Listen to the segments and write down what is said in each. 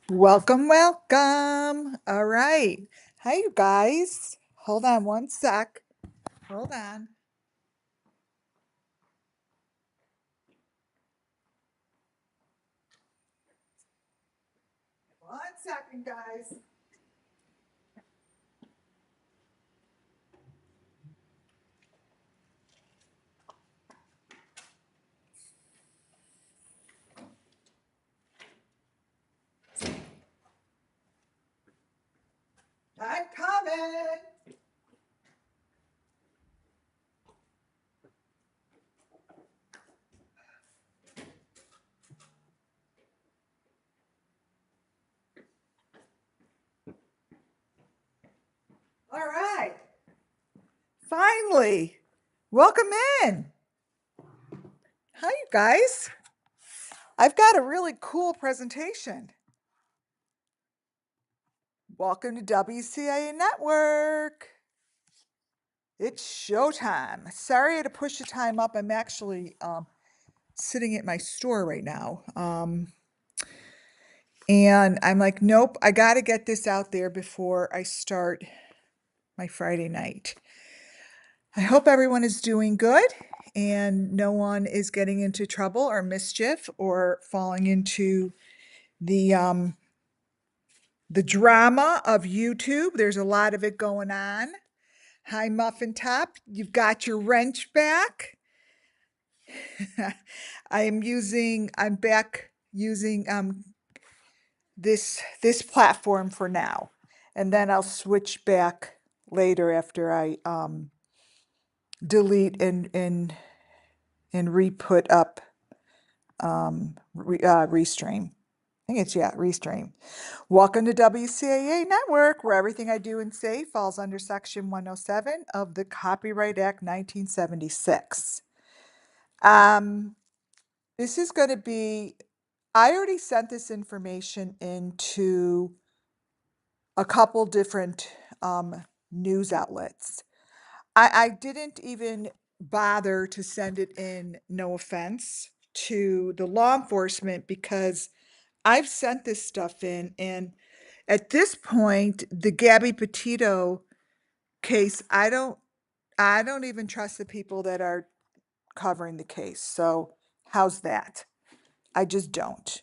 Welcome, welcome. All right. Hi, you guys. Hold on one sec. Hold on. 1 second, guys. I'm coming. All right. Finally. Welcome in. Hi, you guys. I've got a really cool presentation. Welcome to WCIA Network. It's showtime. Sorry I had to push the time up. I'm actually sitting at my store right now. And I'm like, nope, I got to get this out there before I start my Friday night. I hope everyone is doing good and no one is getting into trouble or mischief or falling into the the drama of YouTube. There's a lot of it going on. Hi, Muffin Top. You've got your wrench back. I'm back using this platform for now, and then I'll switch back later after I delete and re-put up Restream. I think it's, yeah, Restream. Welcome to WCAA Network, where everything I do and say falls under Section 107 of the Copyright Act 1976. This is going to be, I already sent this information into a couple different news outlets. I didn't even bother to send it in, no offense, to the law enforcement because I've sent this stuff in, and at this point, the Gabby Petito case, I don't even trust the people that are covering the case. So how's that? I just don't.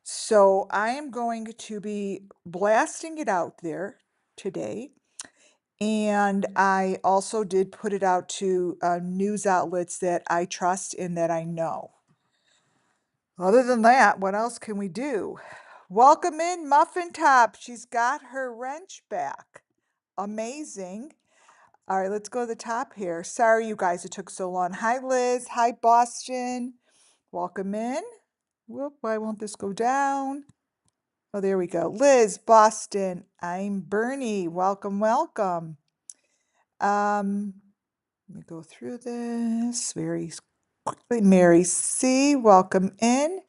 So I am going to be blasting it out there today. And I also did put it out to news outlets that I trust and that I know. Other than that, what else can we do? Welcome in, Muffin Top. She's got her wrench back. Amazing. All right, let's go to the top here. Sorry, you guys, it took so long. Hi, Liz. Hi, Boston. Welcome in. Whoop, why won't this go down? Oh, there we go. Liz, Boston. I'm Bernie. Welcome, welcome. Um, Let me go through this very quickly. Mary C., welcome in.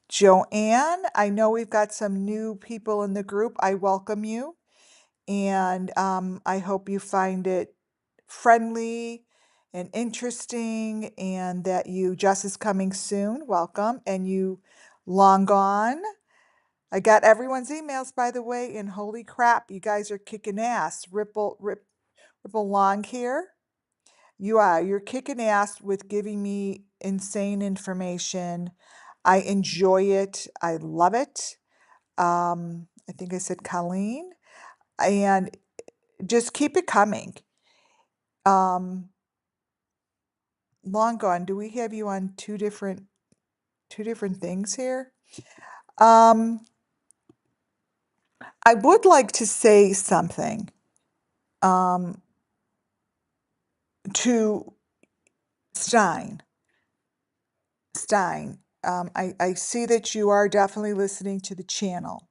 Joanne, I know we've got some new people in the group. I welcome you. And I hope you find it friendly and interesting and that you, Jess is coming soon. Welcome. And you, long gone. I got everyone's emails, by the way, and holy crap, you guys are kicking ass. Ripple Long here. You are. You're kicking ass with giving me insane information. I enjoy it. I love it. I think I said Colleen. And just keep it coming. Um, Long gone. Do we have you on two different things here? Um, I would like to say something um, to Stein. Stein, I see that you are definitely listening to the channel.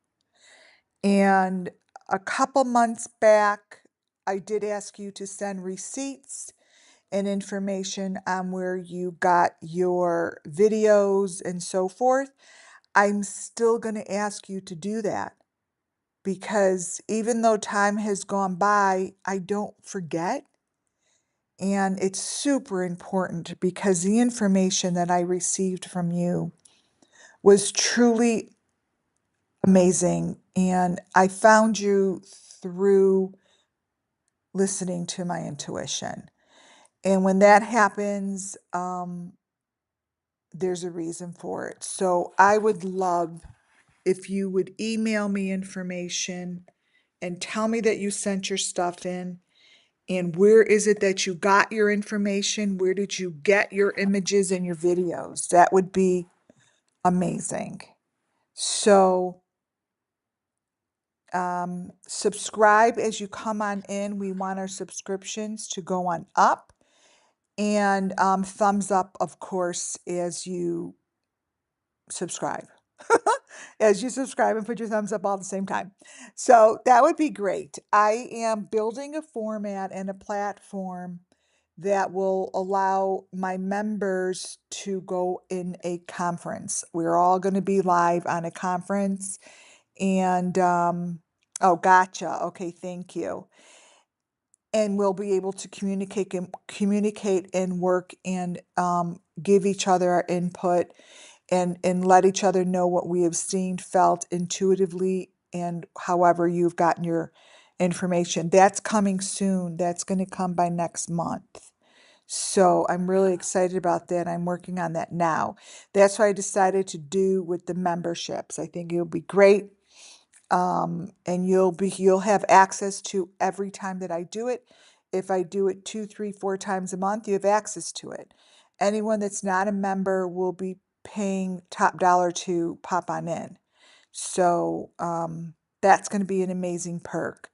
And a couple months back, I did ask you to send receipts and information on where you got your videos and so forth. I'm still going to ask you to do that because even though time has gone by, I don't forget. And it's super important because the information that I received from you was truly amazing. And I found you through listening to my intuition. And when that happens, there's a reason for it. So I would love if you would email me information and tell me that you sent your stuff in and where is it that you got your information? Where did you get your images and your videos? That would be amazing. So, subscribe as you come on in. We want our subscriptions to go on up. And thumbs up, of course, as you subscribe. As you subscribe and put your thumbs up all at the same time. So that would be great. I am building a format and a platform that will allow my members to go in a conference. We're all going to be live on a conference. And, oh, gotcha. Okay, thank you. And we'll be able to communicate and work and give each other our input and let each other know what we have seen, felt intuitively, and however you've gotten your information. That's coming soon. That's going to come by next month. So I'm really excited about that. I'm working on that now. That's what I decided to do with the memberships. I think it'll be great. And you'll have access to every time that I do it. If I do it 2, 3, 4 times a month, you have access to it. Anyone that's not a member will be paying top dollar to pop on in. So that's going to be an amazing perk.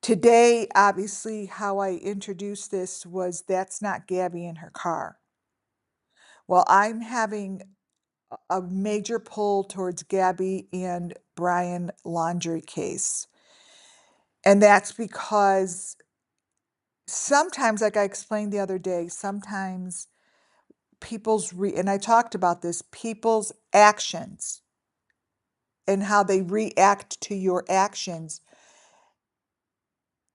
Today, obviously, how I introduced this was that's not Gabby in her car. Well, I'm having a major pull towards Gabby and Brian laundry case. And that's because sometimes, like I explained the other day, sometimes and I talked about this, people's actions and how they react to your actions,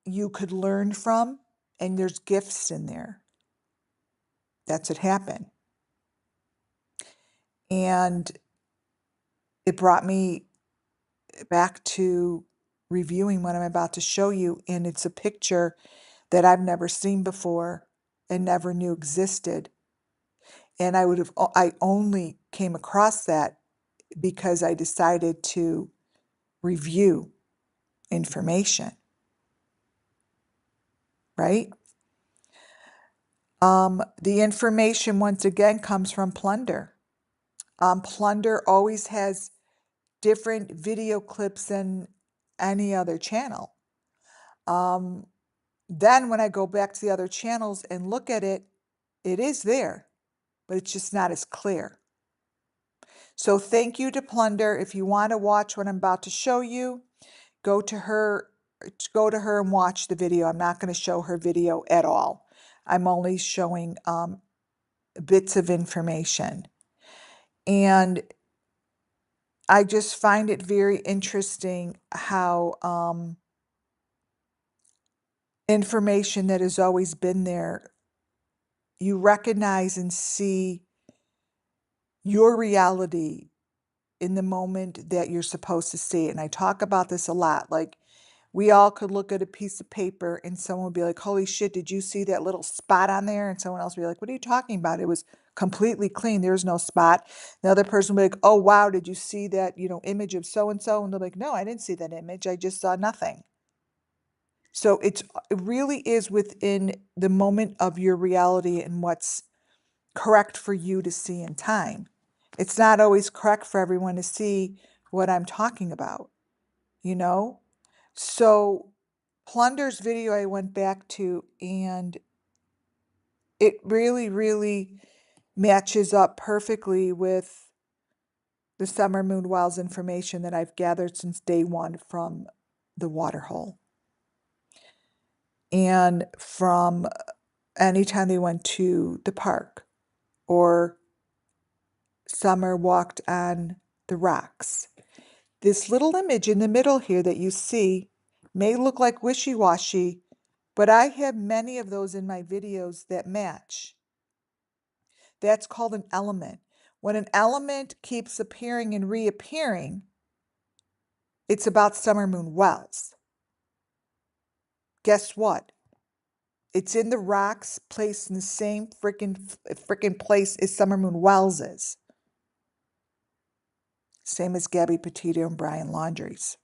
you could learn from, and there's gifts in there. That's what happened. And it brought me back to reviewing what I'm about to show you, and it's a picture that I've never seen before and never knew existed. And I only came across that because I decided to review information, right? The information, once again, comes from Plunder. Plunder always has different video clips than any other channel. Then when I go back to the other channels and look at it, it is there, but it's just not as clear. So thank you to Plunder. If you want to watch what I'm about to show you, go to her and watch the video. I'm not going to show her video at all. I'm only showing bits of information. And I just find it very interesting how information that has always been there, you recognize and see your reality in the moment that you're supposed to see it. And I talk about this a lot. Like, we all could look at a piece of paper and someone would be like, holy shit, did you see that little spot on there? And someone else would be like, what are you talking about? It was completely clean. There's no spot. The other person would be like, oh, wow, did you see that, image of so-and-so? And they're like, no, I didn't see that image. I just saw nothing. So it really is within the moment of your reality and what's correct for you to see in time. It's not always correct for everyone to see what I'm talking about, you know? So Plunder's video I went back to, and it really, really matches up perfectly with the Summer Moon Wells information that I've gathered since day one from the waterhole. And from anytime they went to the park or Summer walked on the rocks. This little image in the middle here that you see may look like wishy-washy, but I have many of those in my videos that match. That's called an element. When an element keeps appearing and reappearing, It's about summer moon wells. Guess what? It's in the rocks, placed in the same frickin' place as Summer Moon Wells is. Same as Gabby Petito and Brian Laundrie's.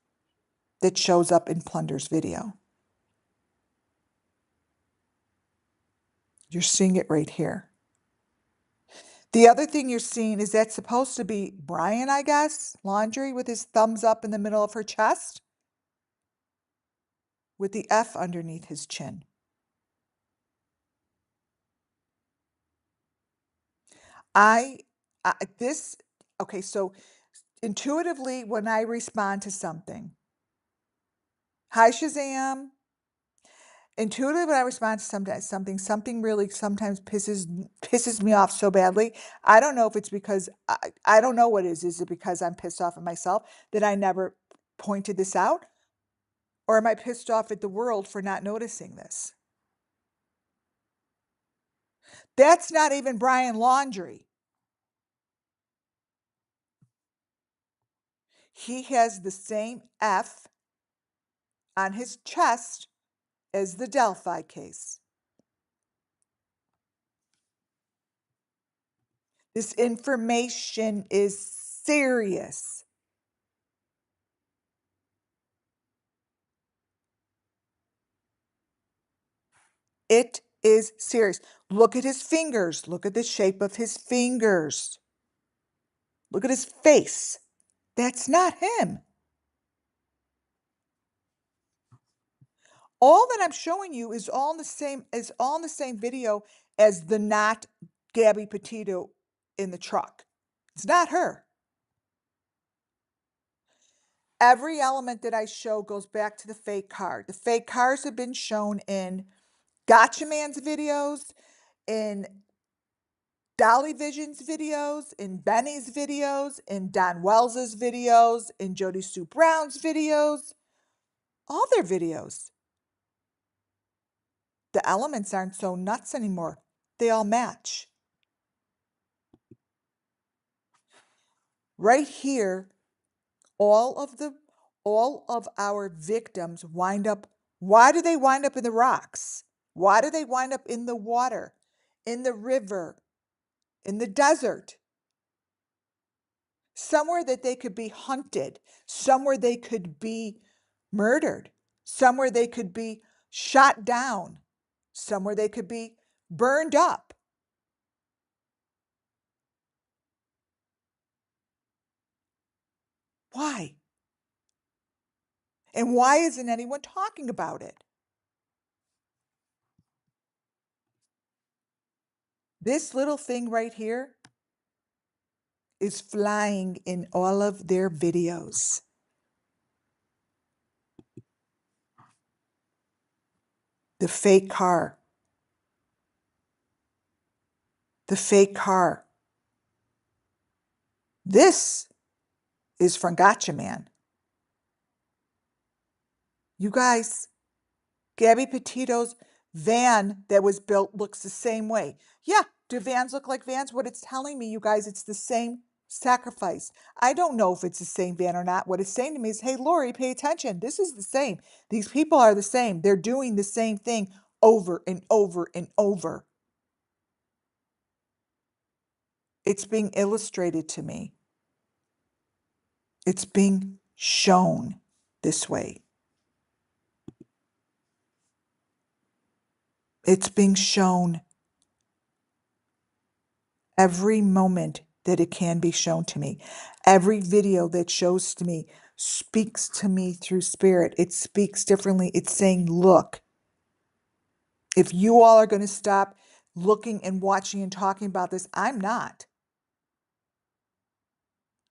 That shows up in Plunder's video. You're seeing it right here. The other thing you're seeing is that's supposed to be Brian, I guess, Laundrie, with his thumbs up in the middle of her chest, with the F underneath his chin. I, this, okay, so intuitively, when I respond to something, hi Shazam, intuitively when I respond to something really sometimes pisses me off so badly. I don't know if it's because I don't know what it is. Is it because I'm pissed off at myself that I never pointed this out? Or am I pissed off at the world for not noticing this? That's not even Brian Laundrie. He has the same F on his chest as the Delphi case. This information is serious. It is serious. Look at his fingers. Look at the shape of his fingers. Look at his face. That's not him. All that I'm showing you is all in the same video as the not Gabby Petito in the truck. It's not her. Every element that I show goes back to the fake car. The fake cars have been shown in Gotcha Man's videos, in Dolly Vision's videos, in Benny's videos, in Don Wells's videos, in Jody Sue Brown's videos, all their videos. The elements aren't so nuts anymore. They all match. Right here, all of our victims wind up, why do they wind up in the rocks? Why do they wind up in the water, in the river, in the desert? Somewhere that they could be hunted, somewhere they could be murdered, somewhere they could be shot down, somewhere they could be burned up. Why? And why isn't anyone talking about it? This little thing right here is flying in all of their videos. The fake car. The fake car. This is from Gotcha Man. You guys, Gabby Petito's van that was built looks the same way. Yeah, do vans look like vans? What it's telling me, you guys, it's the same sacrifice. I don't know if it's the same van or not. What it's saying to me is, hey, Lori, pay attention. This is the same. These people are the same. They're doing the same thing over and over and over. It's being illustrated to me. It's being shown this way. It's being shown every moment that it can be shown to me. Every video that shows to me speaks to me through spirit. It speaks differently. It's saying, look, if you all are going to stop looking and watching and talking about this, I'm not.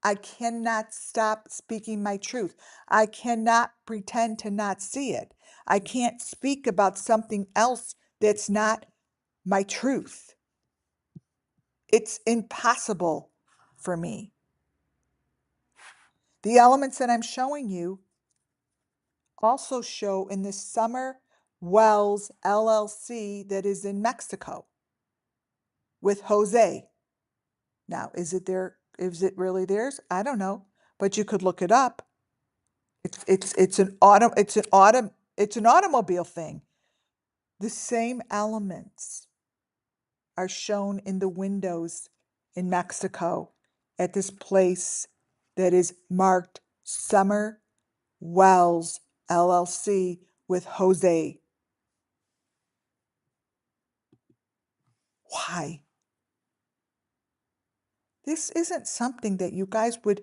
I cannot stop speaking my truth. I cannot pretend to not see it. I can't speak about something else that's not my truth. It's impossible for me. The elements that I'm showing you also show in the Summer Wells LLC that is in Mexico with Jose. Now, is it really theirs? I don't know, but you could look it up. It's an automobile thing. The same elements are shown in the windows in Mexico at this place that is marked Summer Wells LLC with Jose. Why? This isn't something that you guys would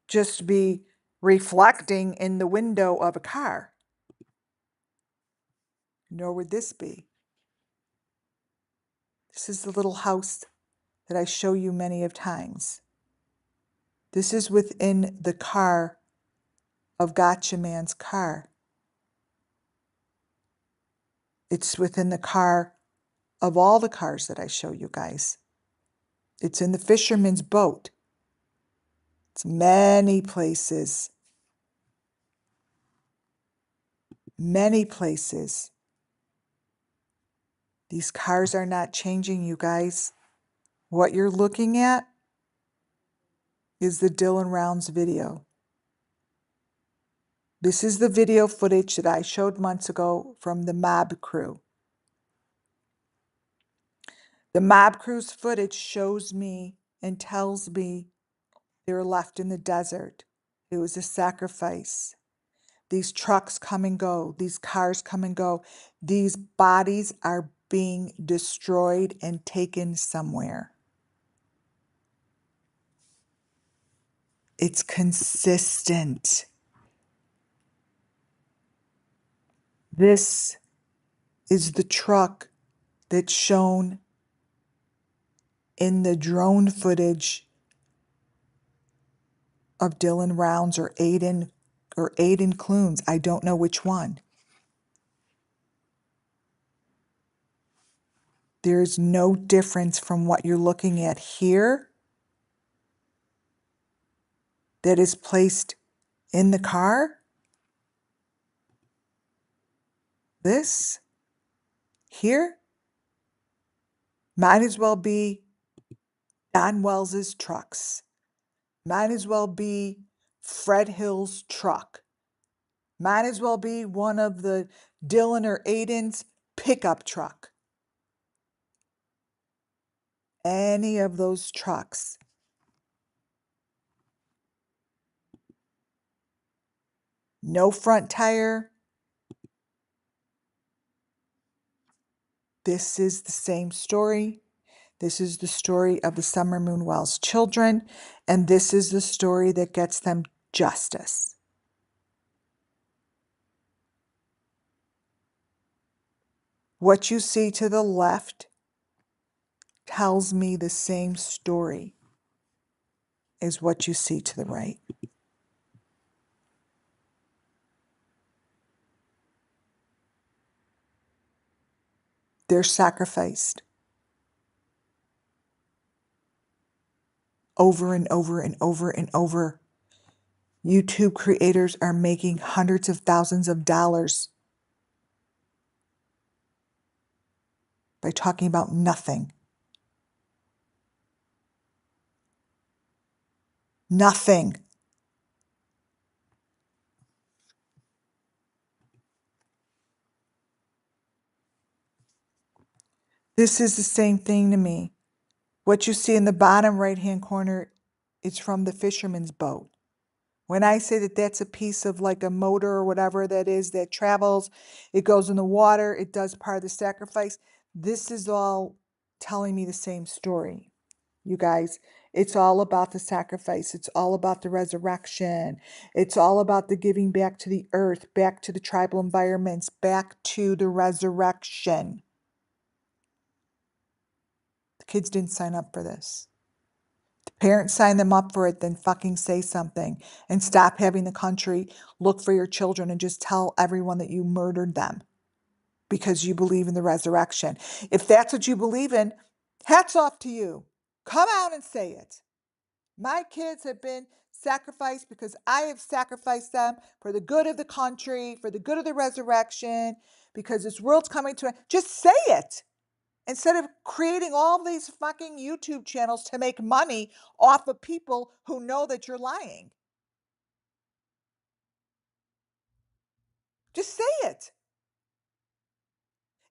just be reflecting in the window of a car. Nor would this be. This is the little house that I show you many of times. This is within the car of Gotcha Man's car. It's within the car of all the cars that I show you guys. It's in the fisherman's boat. It's many places. Many places. These cars are not changing, you guys. What you're looking at is the Dylan Rounds video. This is the video footage that I showed months ago from the mob crew. The mob crew's footage shows me and tells me they were left in the desert. It was a sacrifice. These trucks come and go. These cars come and go. These bodies are being destroyed and taken somewhere. It's consistent. This is the truck that's shown in the drone footage of Dylan Rounds or Aiden Clunes. I don't know which one. There's no difference from what you're looking at here that is placed in the car. This here might as well be Don Wells's trucks. Might as well be Fred Hill's truck. Might as well be one of the Dylan or Aiden's pickup truck. Any of those trucks. No front tire. This is the same story. This is the story of the Summer Moon Wells children, and this is the story that gets them justice. What you see to the left tells me the same story as what you see to the right. They're sacrificed over and over and over and over. YouTube creators are making hundreds of thousands of dollars by talking about nothing. Nothing. This is the same thing to me. What you see in the bottom right-hand corner is from the fisherman's boat. When I say that that's a piece of like a motor or whatever that is that travels, it goes in the water, it does part of the sacrifice. This is all telling me the same story, you guys. It's all about the sacrifice. It's all about the resurrection. It's all about the giving back to the earth, back to the tribal environments, back to the resurrection. The kids didn't sign up for this. Parents sign them up for it, then fucking say something and stop having the country look for your children and just tell everyone that you murdered them because you believe in the resurrection. If that's what you believe in, hats off to you. Come out and say it. My kids have been sacrificed because I have sacrificed them for the good of the country, for the good of the resurrection, because this world's coming to an end. Just say it. Instead of creating all these fucking YouTube channels to make money off of people who know that you're lying. Just say it.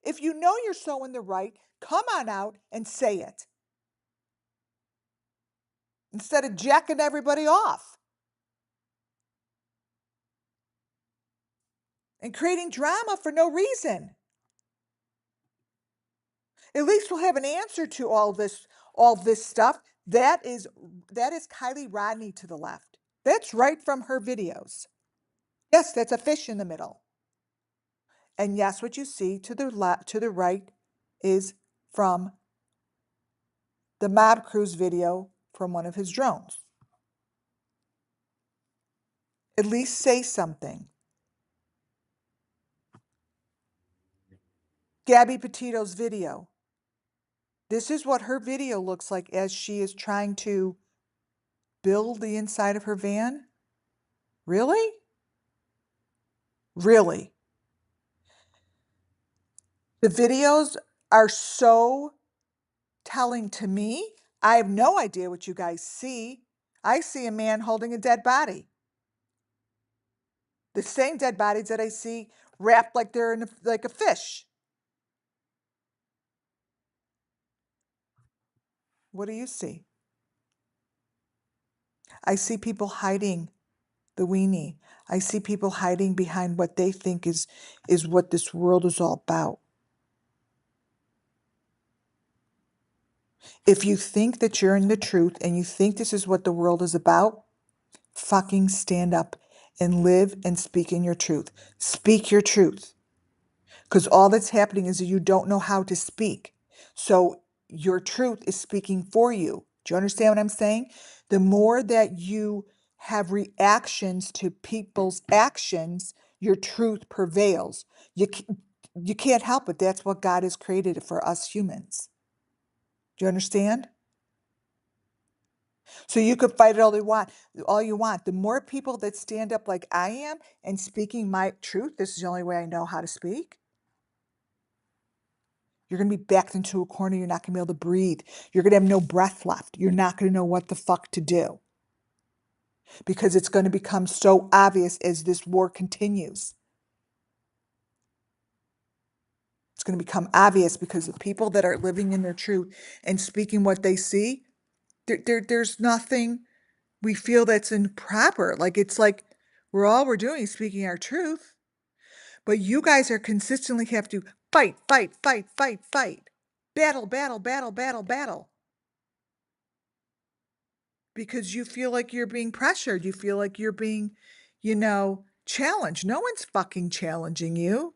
If you know you're so in the right, come on out and say it instead of jacking everybody off and creating drama for no reason. At least we'll have an answer to all this stuff. That is Kylie Rodney to the left. That's right from her videos. Yes, that's a fish in the middle. And yes, what you see to the right is from the Mob Cruise video from one of his drones. At least say something. Gabby Petito's video. This is what her video looks like as she is trying to build the inside of her van. Really? Really? The videos are so telling to me. I have no idea what you guys see. I see a man holding a dead body. The same dead bodies that I see wrapped like they're like a fish. What do you see? I see people hiding the weenie. I see people hiding behind what they think is what this world is all about. If you think that you're in the truth and you think this is what the world is about, fucking stand up and live and speak in your truth. Speak your truth. Because all that's happening is that you don't know how to speak. So your truth is speaking for you. Do you understand what I'm saying? The more that you have reactions to people's actions, your truth prevails. You can't help it. That's what God has created for us humans. Do you understand? So you could fight it all you want. The more people that stand up like I am and speaking my truth, this is the only way I know how to speak. You're going to be backed into a corner. You're not going to be able to breathe. You're going to have no breath left. You're not going to know what the fuck to do because it's going to become so obvious as this war continues. It's going to become obvious because the people that are living in their truth and speaking what they see, there's nothing we feel that's improper. Like it's like we're doing is speaking our truth. But you guys are consistently have to fight, fight, fight, fight, fight. Battle, battle, battle, battle, battle. Because you feel like you're being pressured. You feel like you're being, challenged. No one's fucking challenging you.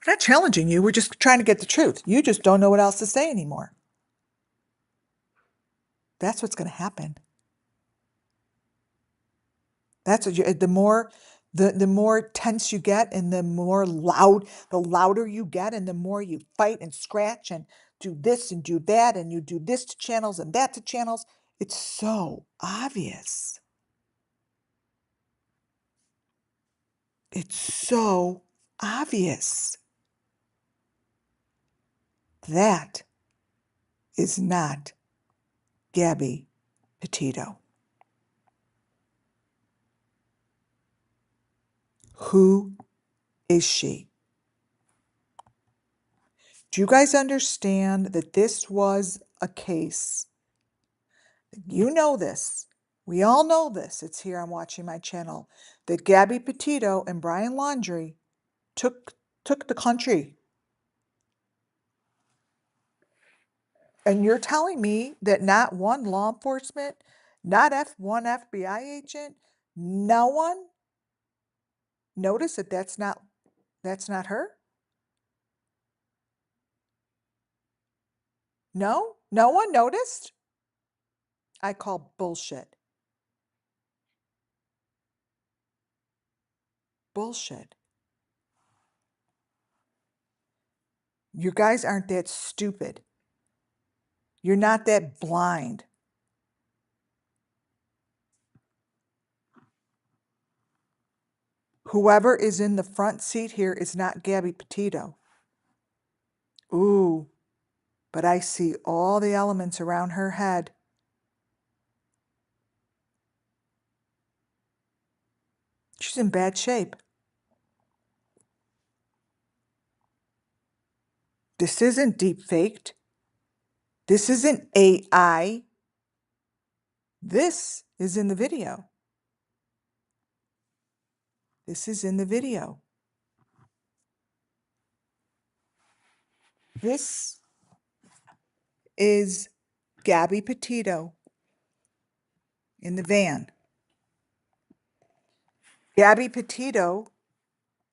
We're not challenging you. We're just trying to get the truth. You just don't know what else to say anymore. That's what's going to happen. That's what the more tense you get and the louder you get and the more you fight and scratch and do this and do that and you do this to channels and that to channels. It's so obvious. It's so obvious. That is not Gabby Petito. Who is she? Do you guys understand that this was a case? You know this. We all know this. It's here on Watching My Channel. That Gabby Petito and Brian Laundrie took the country. And you're telling me that not one law enforcement, not one FBI agent, no one noticed that that's not her? No? No one noticed? I call bullshit. Bullshit. You guys aren't that stupid. You're not that blind. Whoever is in the front seat here is not Gabby Petito. Ooh, but I see all the elements around her head. She's in bad shape. This isn't deep faked. This isn't AI. This is in the video. This is in the video. This is Gabby Petito in the van. Gabby Petito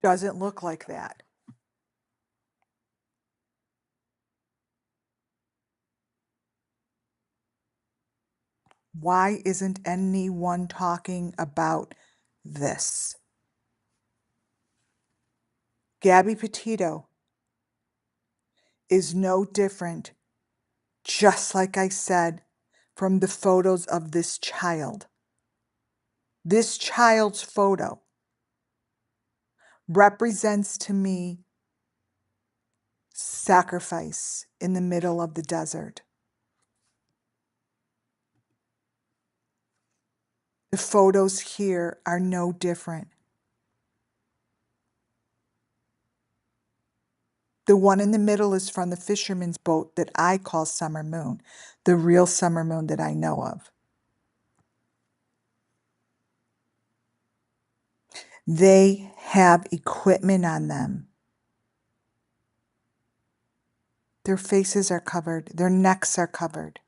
doesn't look like that. Why isn't anyone talking about this? Gabby Petito is no different, just like I said, from the photos of this child. This child's photo represents to me sacrifice in the middle of the desert. The photos here are no different. The one in the middle is from the fisherman's boat that I call Summer Moon, the real summer moon that I know of. They have equipment on them. Their faces are covered. Their necks are covered.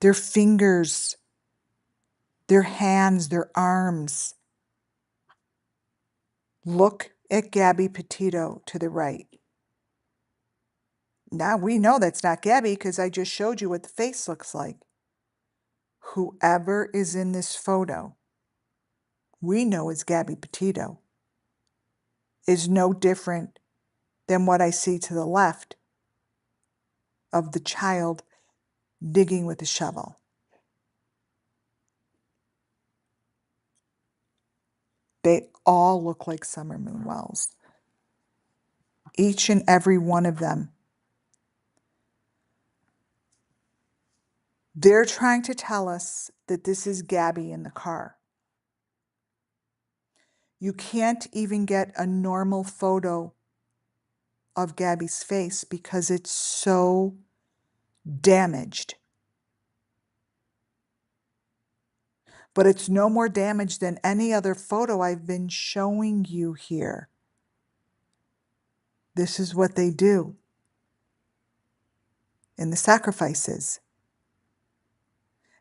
Their fingers, their hands, their arms. Look at Gabby Petito to the right. Now we know that's not Gabby because I just showed you what the face looks like. Whoever is in this photo, we know is Gabby Petito, is no different than what I see to the left of the child digging with a shovel. They all look like summer moon wells. Each and every one of them. They're trying to tell us that this is Gabby in the car. You can't even get a normal photo of Gabby's face because it's so damaged. But it's no more damaged than any other photo I've been showing you here. This is what they do in the sacrifices.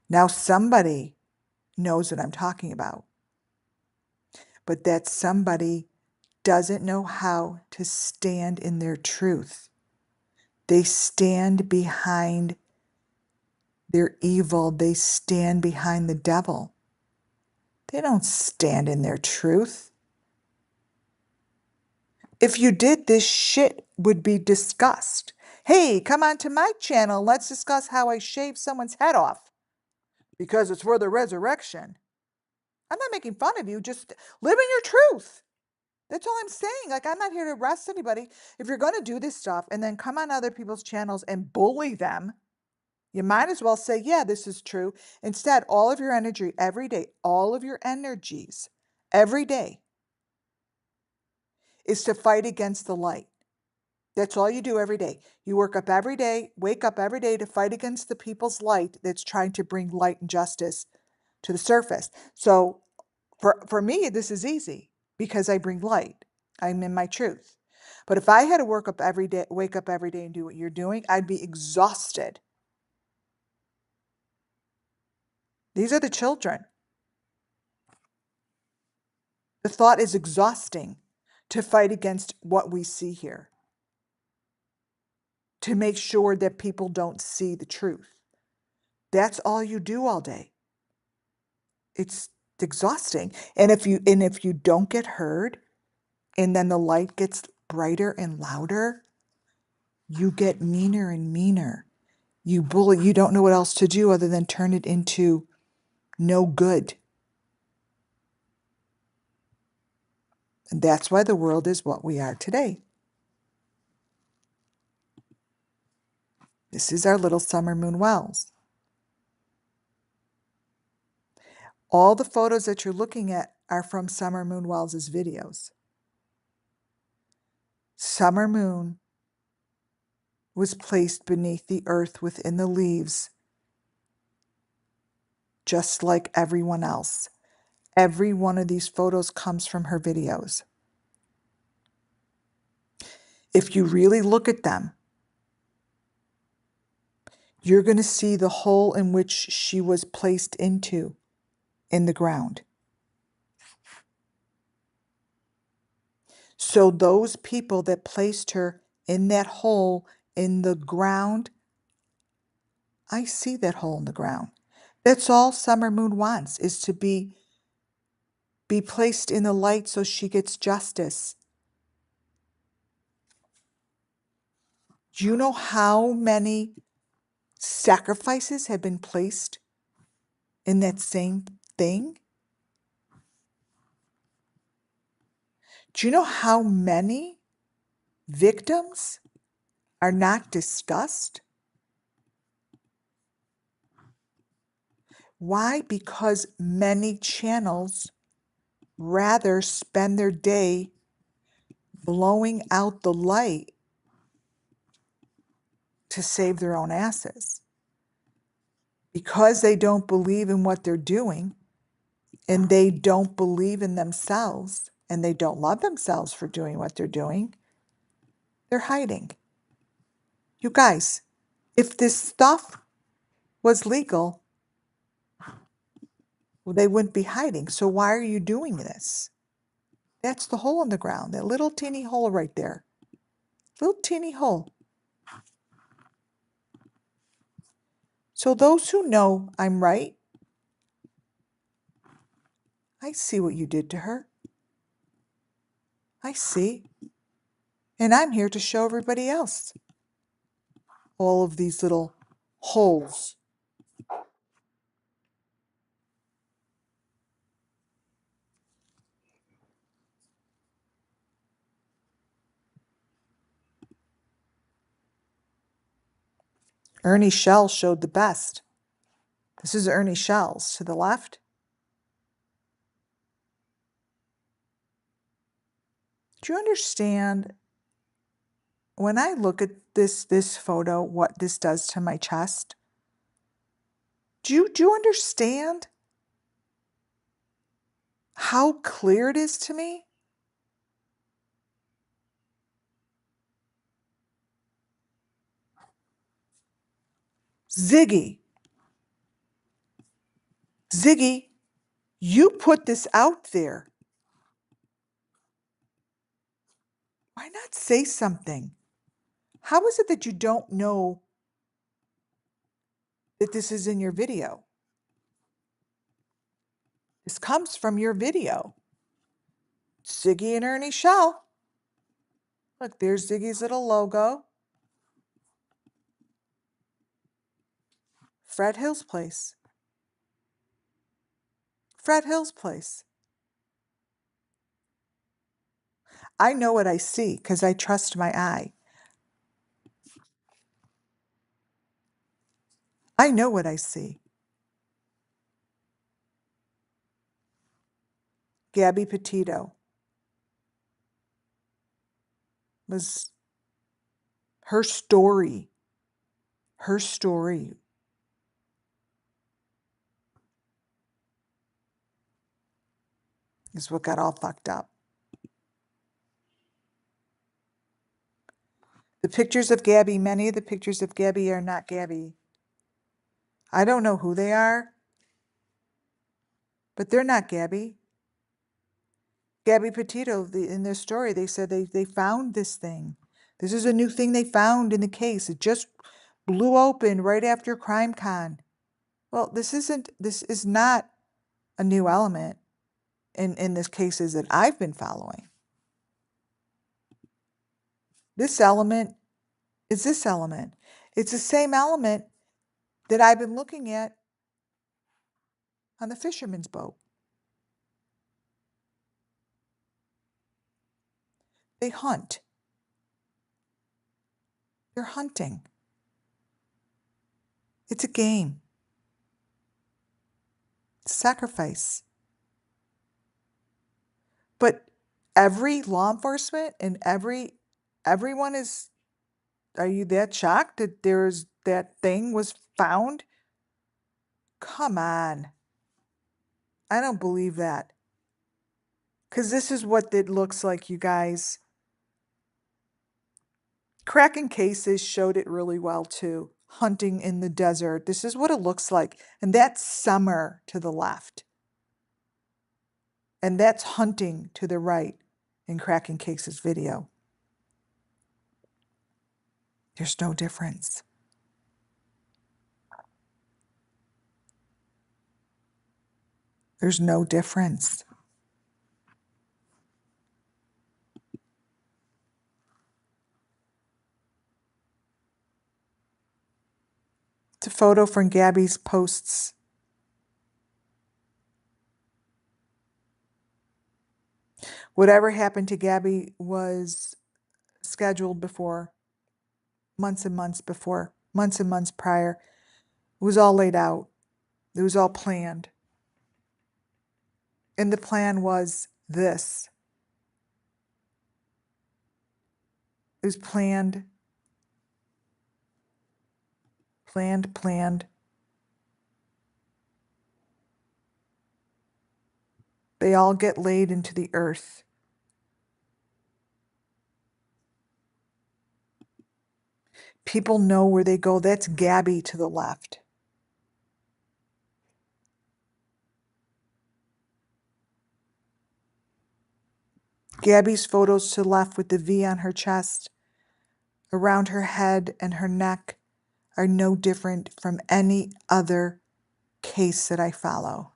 Now somebody knows what I'm talking about, but that somebody doesn't know how to stand in their truth. They stand behind their evil. They stand behind the devil. They don't stand in their truth. If you did, this shit would be discussed. Hey, come on to my channel. Let's discuss how I shaved someone's head off because it's for the resurrection. I'm not making fun of you. Just live in your truth. That's all I'm saying. Like, I'm not here to arrest anybody. If you're going to do this stuff and then come on other people's channels and bully them, you might as well say, yeah, this is true. Instead, all of your energy every day, all of your energies every day is to fight against the light. That's all you do every day. You wake up every day to fight against the people's light that's trying to bring light and justice to the surface. So for me, this is easy because I bring light. I'm in my truth. But if I had to wake up every day and do what you're doing, I'd be exhausted. These are the children. The thought is exhausting to fight against what we see here, to make sure that people don't see the truth. That's all you do all day. It's exhausting. And if you don't get heard, and then the light gets brighter and louder, you get meaner and meaner. You bully, you don't know what else to do other than turn it into no good. And that's why the world is what we are today. This is our little summer moon wells. All the photos that you're looking at are from Summer Moon Wells's videos. Summer Moon was placed beneath the earth within the leaves, just like everyone else. Every one of these photos comes from her videos. If you really look at them, you're going to see the hole in which she was placed into in the ground. So those people that placed her in that hole in the ground, I see that hole in the ground. That's all Summer Moon wants, is to be placed in the light so she gets justice. Do you know how many sacrifices have been placed in that same thing? Do you know how many victims are not discussed? Why? Because many channels rather spend their day blowing out the light to save their own asses. Because they don't believe in what they're doing, and they don't believe in themselves, and they don't love themselves for doing what they're doing, they're hiding. You guys, if this stuff was legal, well, they wouldn't be hiding. So why are you doing this? That's the hole in the ground, that little teeny hole right there. Little teeny hole. So those who know I'm right, I see what you did to her. I see. And I'm here to show everybody else all of these little holes. Ernie Shells showed the best. This is Ernie Shells to the left. Do you understand when I look at this photo, what this does to my chest? Do you understand how clear it is to me? Ziggy, you put this out there. Why not say something? How is it that you don't know that this is in your video? This comes from your video. Ziggy and Ernie Shell. Look, there's Ziggy's little logo. Fred Hill's place. Fred Hill's place. I know what I see because I trust my eye. I know what I see. Gabby Petito was her story. Her story is what got all fucked up. The pictures of Gabby, many of the pictures of Gabby are not Gabby. I don't know who they are, but they're not Gabby. Gabby Petito, in their story, they said they found this thing. This is a new thing they found in the case. It just blew open right after CrimeCon. Well, this is not a new element in this cases that I've been following. This element is this element. It's the same element that I've been looking at on the fisherman's boat. They hunt. They're hunting. It's a game. sacrifice. But every law enforcement and everyone is, are you that shocked that that thing was found? Come on. I don't believe that. Because this is what it looks like, you guys. Cracking cases showed it really well too. Hunting in the desert. This is what it looks like. And that's summer to the left. And that's hunting to the right in Cracking Cases video. There's no difference. There's no difference. It's a photo from Gabby's posts. Whatever happened to Gabby was scheduled before, months and months before, months and months prior. It was all laid out. It was all planned. And the plan was this. It was planned. They all get laid into the earth. People know where they go. That's Gabby to the left. Gabby's photos to the left with the V on her chest, around her head and her neck, are no different from any other case that I follow.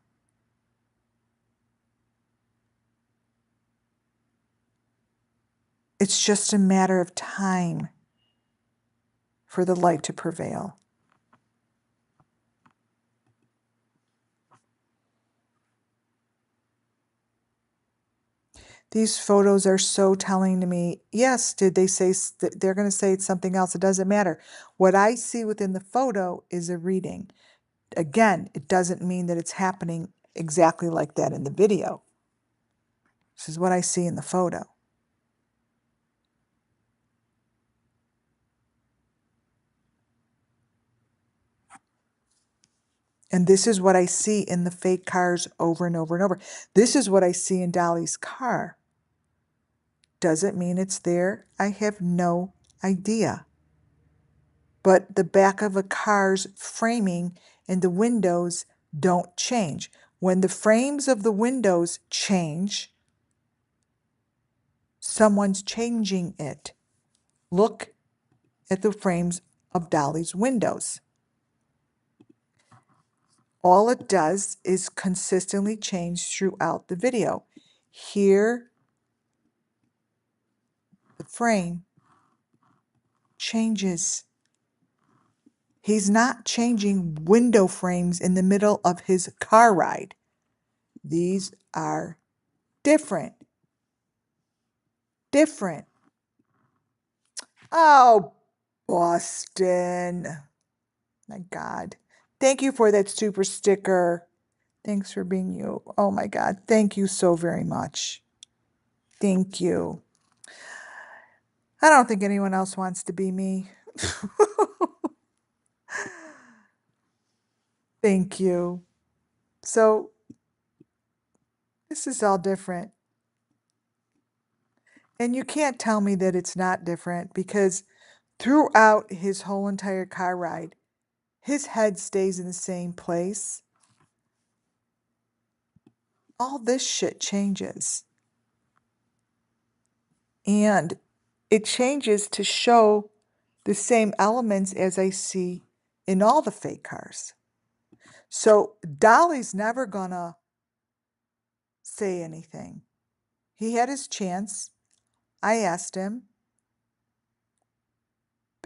It's just a matter of time for the light to prevail. These photos are so telling to me. Yes, did they say they're going to say it's something else? It doesn't matter. What I see within the photo is a reading. Again, it doesn't mean that it's happening exactly like that in the video. This is what I see in the photo. And this is what I see in the fake cars over and over and over. This is what I see in Dolly's car. Does it mean it's there? I have no idea. But the back of a car's framing and the windows don't change. When the frames of the windows change, someone's changing it. Look at the frames of Dolly's windows. All it does is consistently change throughout the video. Here, the frame changes. He's not changing window frames in the middle of his car ride. These are different. Different. Oh, Boston. My God. Thank you for that super sticker. Thanks for being you. Oh my God. Thank you so very much. Thank you. I don't think anyone else wants to be me. Thank you. So, this is all different. And you can't tell me that it's not different because throughout his whole entire car ride, his head stays in the same place. All this shit changes. And it changes to show the same elements as I see in all the fake cars. So Dolly's never gonna say anything. He had his chance. I asked him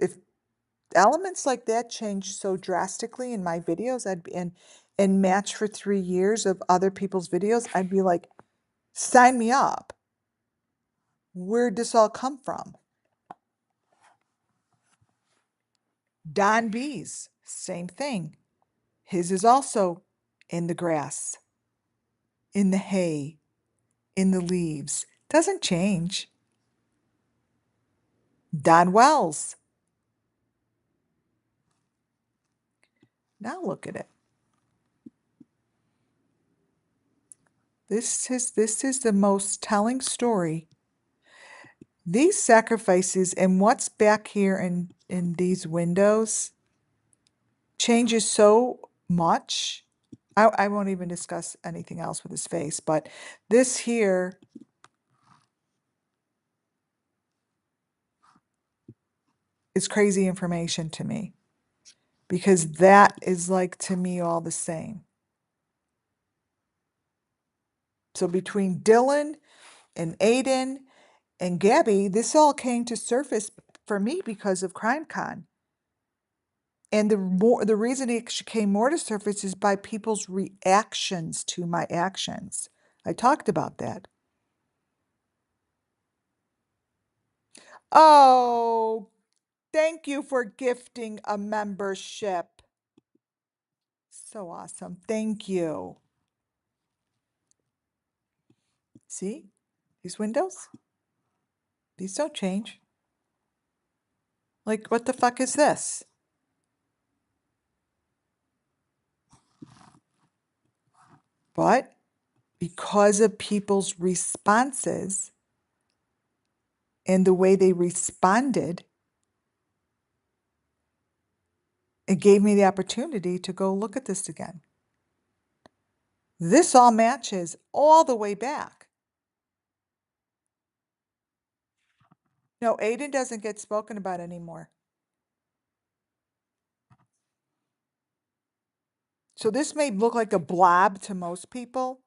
if elements like that change so drastically in my videos, I'd be and match for 3 years of other people's videos, I'd be like, sign me up. Where'd this all come from? Don B's, same thing. His is also in the grass, in the hay, in the leaves. Doesn't change. Don Wells. Now look at it. This is the most telling story. These sacrifices and what's back here in these windows changes so much. I won't even discuss anything else with his face, but this here is crazy information to me because that is like to me all the same. So between Dylan and Aiden and Gabby, this all came to surface for me because of CrimeCon. And the reason it came more to surface is by people's reactions to my actions. I talked about that. Oh, thank you for gifting a membership. So awesome. Thank you. See? These windows? These don't change. Like, what the fuck is this? But because of people's responses and the way they responded, it gave me the opportunity to go look at this again. This all matches all the way back. No, Aiden doesn't get spoken about anymore. So this may look like a blob to most people.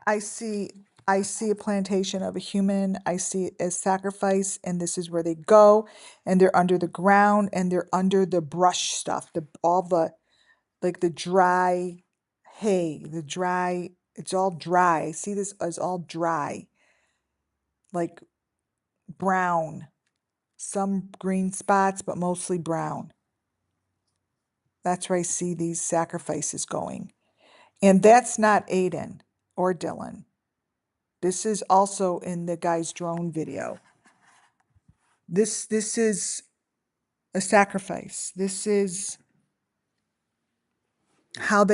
I see I see a plantation of a human. I see it as sacrifice, and this is where they go, and they're under the ground, and they're under the brush stuff, the all the like the dry hay, the dry, it's all dry. I see this as all dry, like brown, some green spots, but mostly brown. That's where I see these sacrifices going. And that's not Aiden or Dylan. This is also in the guy's drone video. This is a sacrifice. This is how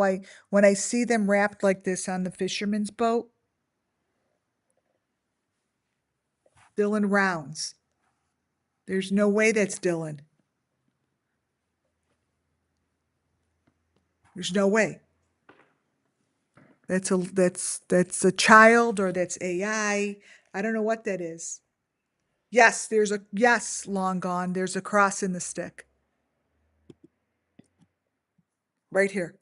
I when I see them wrapped like this on the fisherman's boat, Dylan Rounds. There's no way that's Dylan. There's no way. That's a child or that's AI. I don't know what that is. Yes, yes, long gone. There's a cross in the stick. Right here.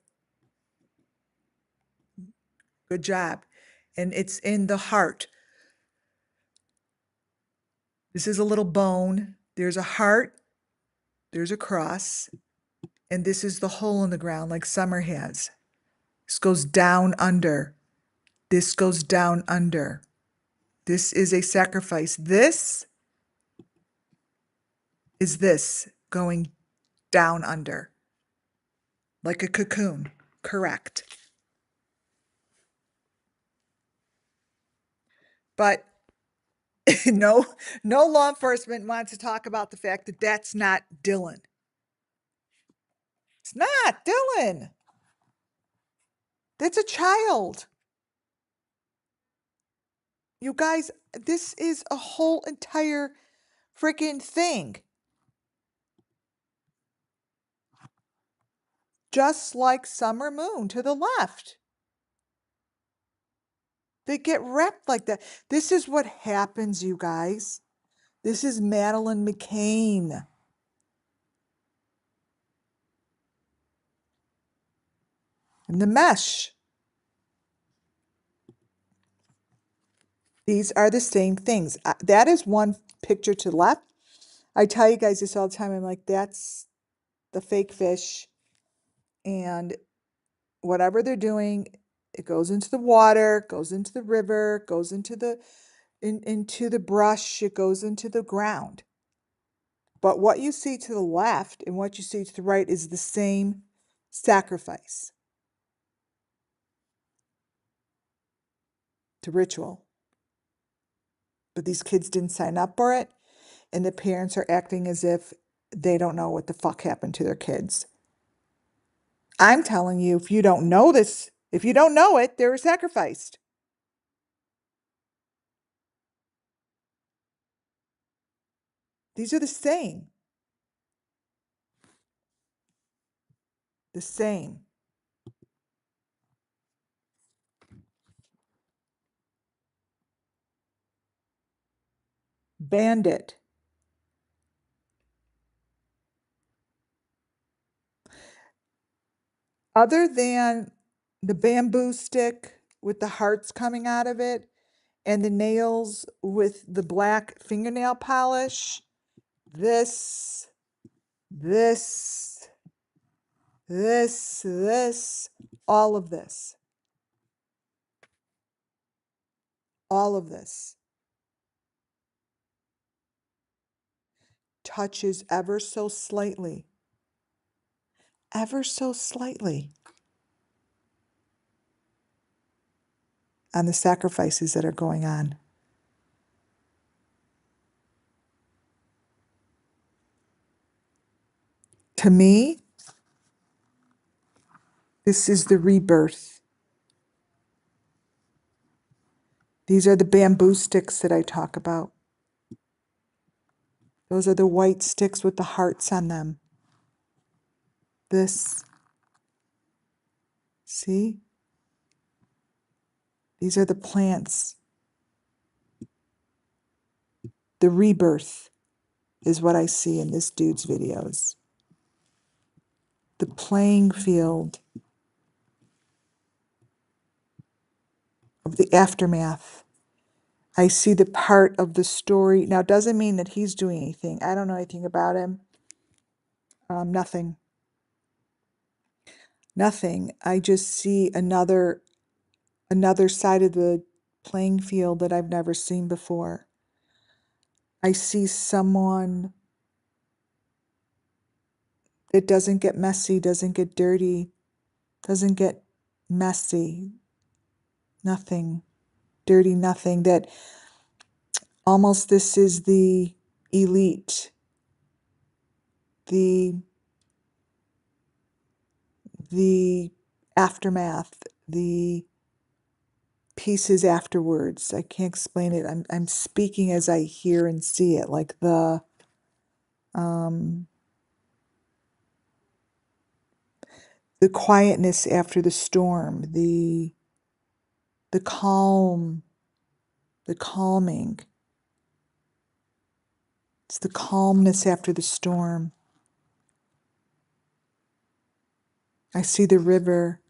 Good job. And it's in the heart. This is a little bone. There's a heart. There's a cross. And this is the hole in the ground like Summer has. This goes down under. This goes down under. This is a sacrifice. This is this going down under. Like a cocoon. Correct. But no law enforcement wants to talk about the fact that that's not Dylan. It's not Dylan. That's a child. You guys, this is a whole entire freaking thing. Just like Summer Moon to the left. They get wrecked like that. This is what happens, you guys. This is Madeline McCain. And the mesh. These are the same things. That is one picture to the left. I tell you guys this all the time. I'm like, that's the fake fish. And whatever they're doing, it goes into the water, goes into the river, goes into the brush, it goes into the ground. But what you see to the left and what you see to the right is the same sacrifice. It's a ritual. But these kids didn't sign up for it, and the parents are acting as if they don't know what the fuck happened to their kids. I'm telling you, if you don't know this, if you don't know it, they were sacrificed. These are the same. The same. Bandit. Other than the bamboo stick with the hearts coming out of it and the nails with the black fingernail polish, this, this, this, all of this touches ever so slightly on the sacrifices that are going on. To me, this is the rebirth. These are the bamboo sticks that I talk about. Those are the white sticks with the hearts on them. This, see? These are the plants. The rebirth is what I see in this dude's videos. The playing field of the aftermath. I see the part of the story. Now, it doesn't mean that he's doing anything. I don't know anything about him. Nothing. Nothing. I just see another side of the playing field that I've never seen before. I see someone that doesn't get messy, doesn't get dirty, doesn't get messy, nothing, dirty, nothing. That almost this is the elite, the aftermath, the pieces afterwards. I can't explain it. I'm speaking as I hear and see it, like um the quietness after the storm, the calm, the calming. It's the calmness after the storm. I see the river.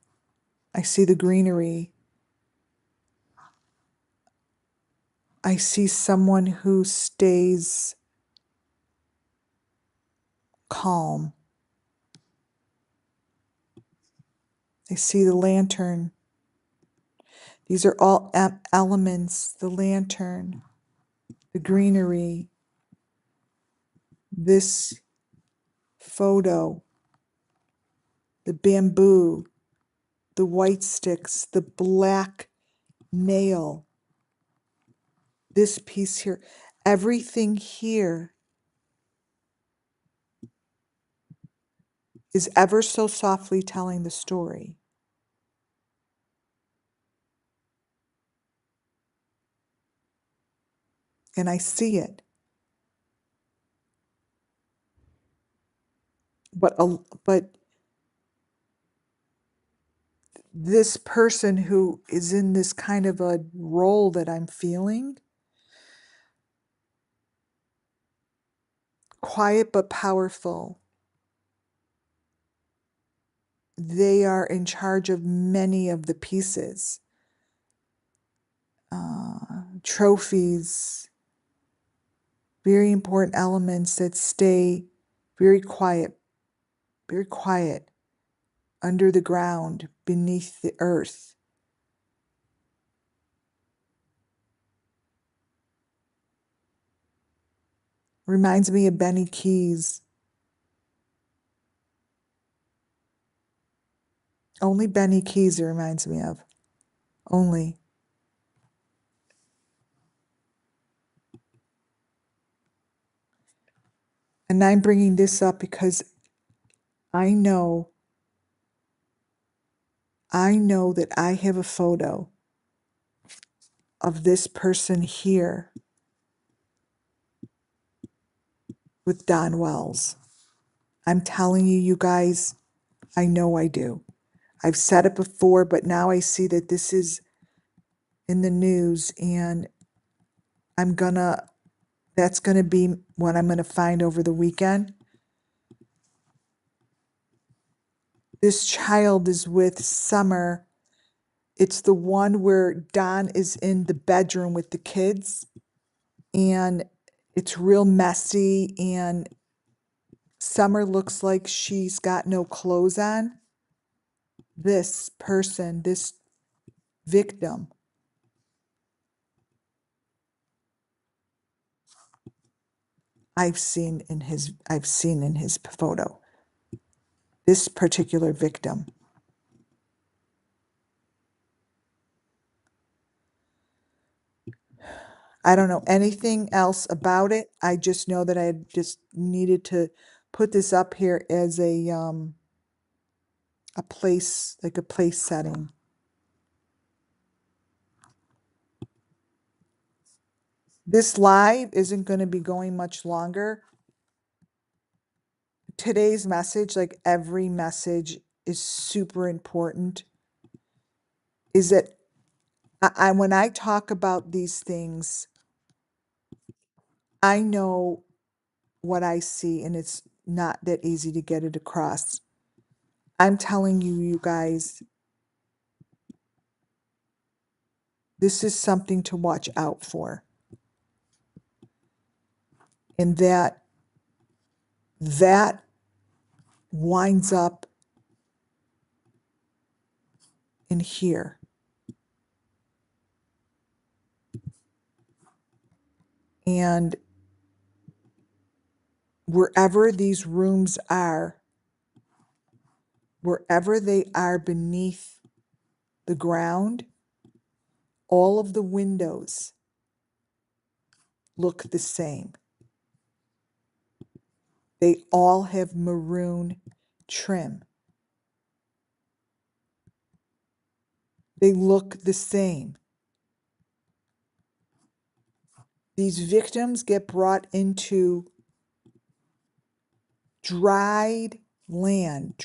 I see the greenery. I see someone who stays calm. I see the lantern. These are all elements, the lantern, the greenery, this photo, the bamboo, the white sticks, the black nail, this piece here. Everything here is ever so softly telling the story. And I see it. But this person who is in this kind of a role that I'm feeling, quiet but powerful, they are in charge of many of the pieces, trophies, very important elements that stay very quiet under the ground, beneath the earth. Reminds me of Benny Keys. Only Benny Keys it reminds me of. Only. And I'm bringing this up because I know that I have a photo of this person here with Don Wells. I'm telling you, you guys, I know I do. I've said it before, but now I see that this is in the news, and that's gonna be what I'm gonna find over the weekend. This child is with Summer. It's the one where Don is in the bedroom with the kids, and it's real messy, and Summer looks like she's got no clothes on. This person, this victim, I've seen in his photo. This particular victim. I don't know anything else about it. I just know that I just needed to put this up here as a place, like a place setting. This live isn't going to be going much longer. Today's message, like every message, is super important. Is that when I talk about these things, I know what I see, and it's not that easy to get it across. I'm telling you, you guys, this is something to watch out for. And that winds up in here. And wherever these rooms are, wherever they are beneath the ground, all of the windows look the same. They all have maroon trim. They look the same. These victims get brought into dry land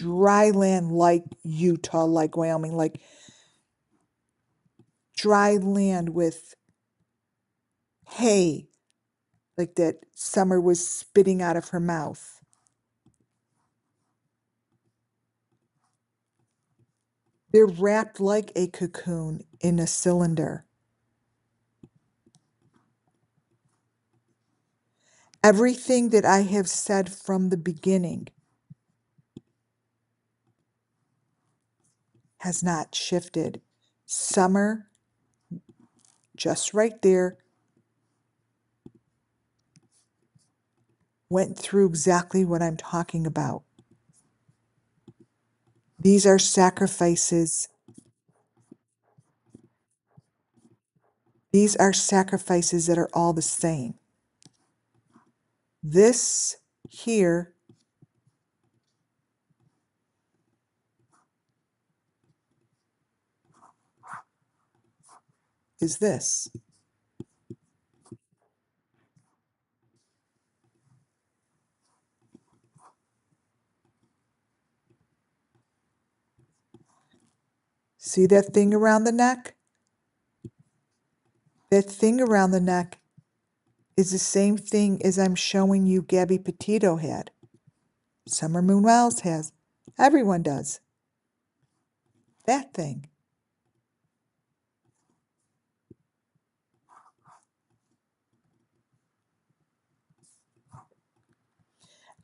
like Utah, like Wyoming, like dry land with hay, like that Summer was spitting out of her mouth. They're wrapped like a cocoon in a cylinder. Everything that I have said from the beginning has not shifted. Summer, just right there, went through exactly what I'm talking about. These are sacrifices. These are sacrifices that are all the same. This here is this. See that thing around the neck? That thing around the neck is the same thing as I'm showing you Gabby Petito had. Summer Moon Wells has. Everyone does. That thing.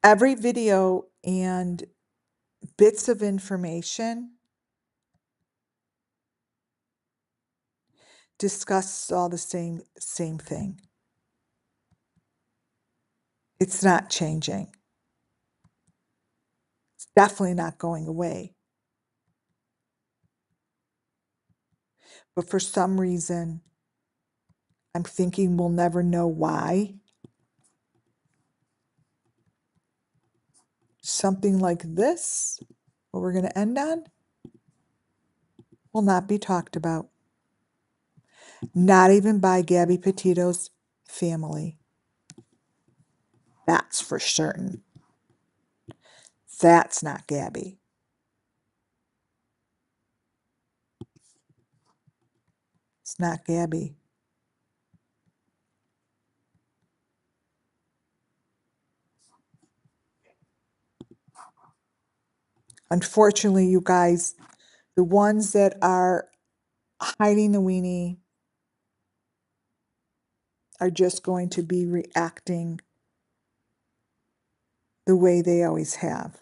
Every video and bits of information discuss all the same thing. It's not changing. It's definitely not going away. But for some reason, I'm thinking we'll never know why. Something like this, what we're going to end on, will not be talked about. Not even by Gabby Petito's family. That's for certain. That's not Gabby. It's not Gabby. Unfortunately, you guys, the ones that are hiding the weenie are just going to be reacting the way they always have.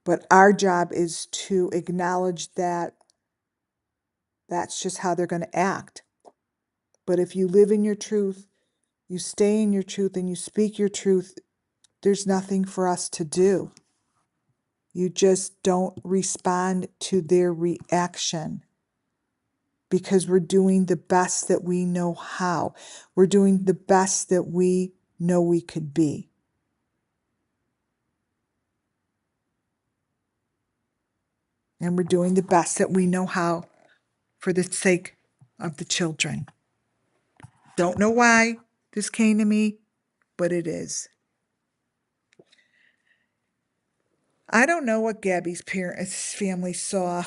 But our job is to acknowledge that that's just how they're going to act. But if you live in your truth, you stay in your truth, and you speak your truth, there's nothing for us to do. You just don't respond to their reaction because we're doing the best that we know how. We're doing the best that we know we could be. And we're doing the best that we know how for the sake of the children. Don't know why this came to me, but it is. I don't know what Gabby's parents, family saw.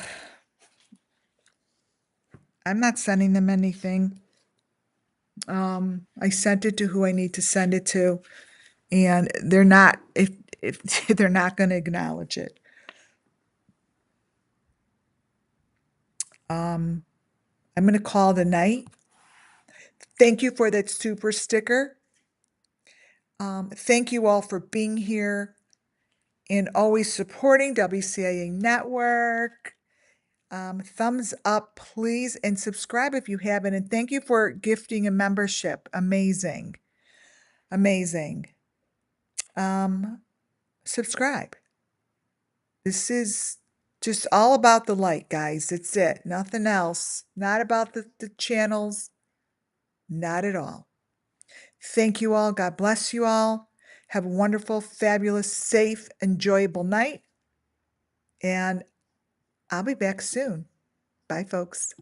I'm not sending them anything. I sent it to who I need to send it to, and they're not, if they're not going to acknowledge it. I'm going to call the night. Thank you for that super sticker. Thank you all for being here and always supporting WCIA Network. Thumbs up, please, and subscribe if you haven't. And thank you for gifting a membership. Amazing. Amazing. Subscribe. This is just all about the light, guys. That's it. Nothing else. Not about the channels. Not at all. Thank you all. God bless you all. Have a wonderful, fabulous, safe, enjoyable night. And I'll be back soon. Bye, folks.